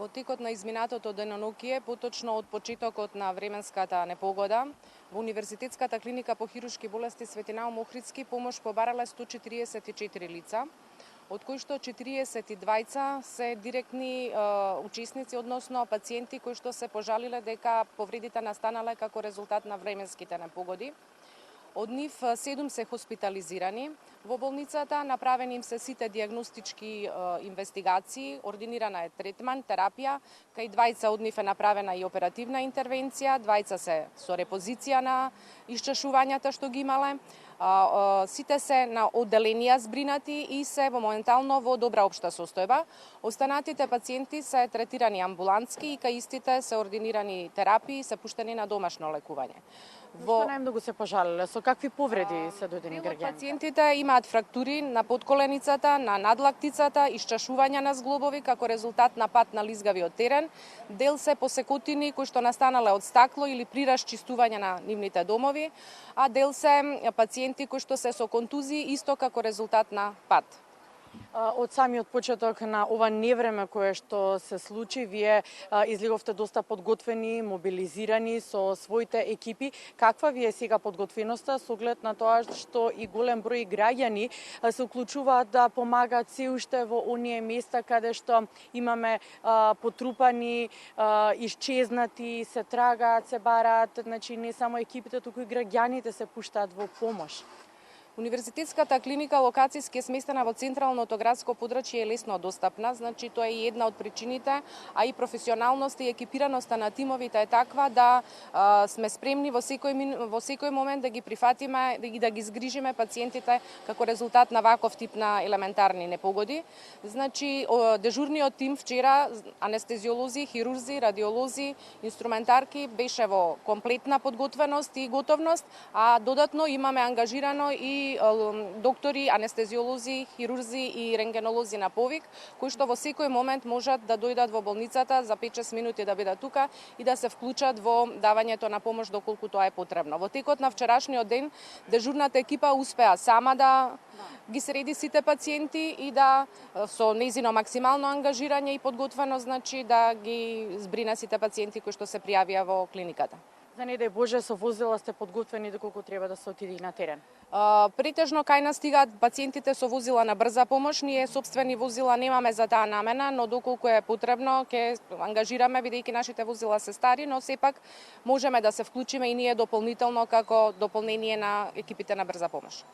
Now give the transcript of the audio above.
Во текот на изминатото денонокие, поточно од почетокот на временската непогода, во Универзитетската клиника по хируршки болести Свети Наум Охридски помош побарале 144 лица, од кои што 42 се директни учесници, односно пациенти кои што се пожалиле дека повредите настанале како резултат на временските непогоди. Од нив 7 се хоспитализирани во болницата, направени им се сите диагностички инвестигации, ординирана е третман, терапија, кај 2 од нив е направена и оперативна интервенција, 2 се со репозиција на исчешувањата што ги имале. Сите се на одделенија збринати и се во моментално во добра општа состојба. Останатите пациенти се третирани амбулантски и кај истите се ординирани терапии и се пуштени на домашно лекување. Што најмногу се пожалиле? Со какви повреди се дојдени граѓаните? Пациентите имаат фрактури на подколеницата, на надлактицата, исчашувања на зглобови како резултат на пат на лизгавиот терен. Дел се посекотини кои што настанале од стакло или при расчистување на нивните домови, а дел се пациенти кои што се со контузии исто како резултат на пат. Од самиот почеток на ова невреме кое што се случи, вие излеговте доста подготвени, мобилизирани со своите екипи. Каква ви е сега подготвеноста со оглед на тоа што и голем број граѓани се уклучуваат да помагаат се уште во оние места каде што имаме потрупани, исчезнати, се трагаат, се бараат, значи не само екипите, туку и граѓаните се пуштаат во помош? Универзитетската клиника локацијски е сместена во централното градско подрачје и е лесно достапна, значи тоа е една од причините, а и професионалноста и екипираноста на тимовите е таква да сме спремни во секој момент да ги прифатиме и да ги згрижиме пациентите како резултат на ваков тип на елементарни непогоди. Значи дежурниот тим вчера, анестезиолози, хирурзи, радиолози, инструментарки беше во комплетна подготвеност и готовност, а додатно имаме ангажирано и доктори, анестезиолози, хирурзи и рентгенолози на повик, кои што во секој момент можат да дојдат во болницата за 5-6 минути да бидат тука и да се вклучат во давањето на помош доколку тоа е потребно. Во текот на вчерашниот ден дежурната екипа успеа сама да ги среди сите пациенти и да со нејзино максимално ангажирање и подготвено, значи да ги збрина сите пациенти кои што се пријавија во клиниката. За не дај Боже, со возила сте подготвени доколку треба да се отиде на терен? Претежно кај нас стигаат пациентите со возила на брза помош. Ние сопствени возила немаме за таа намена, но доколку е потребно ќе ангажираме бидејќи нашите возила се стари, но сепак можеме да се вклучиме и ние дополнително како дополнение на екипите на брза помош.